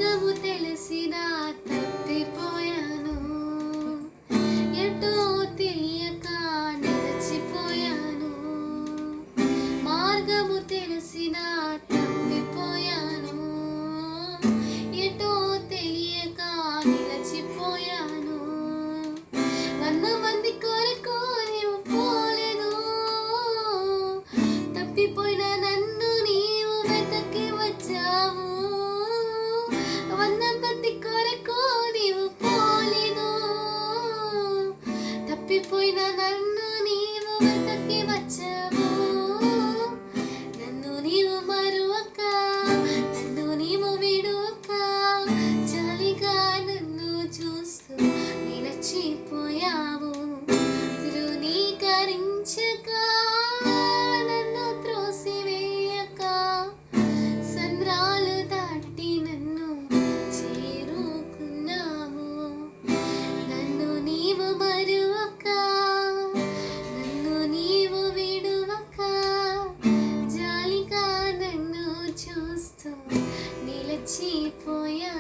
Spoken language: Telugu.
మార్గము తెలిసిన తప్పిపోయాను, ఎటో తెలియక నిలిచిపోయాను. మార్గము తెలిసిన తప్పిపోయాను, ఎటో తెలియక నిలిచిపోయాను. 100 మంది కొరకు నీవు పోలేదు, తప్పిపోయిన నన్ను నీవు వెతకి వచ్చావు. 100 మంది కొరకు నీవు పోలేదు, తప్పిపోయిన నన్ను నీవు వెతకి వచ్చావు. నన్ను నీవు మరువక, నన్ను నీవు విడువక, జాలిగా నన్ను చూస్తూ నిలిచిపోయావు. ధృవీకరించక, నన్ను త్రోసివేయక, సంద్రాలు దాటి నన్ను చేరుకున్నావు. నన్ను నీవు మరువక, నన్ను నీవు విడువక, జాలిగా నన్ను చూస్తూ నిలిచిపోయావు.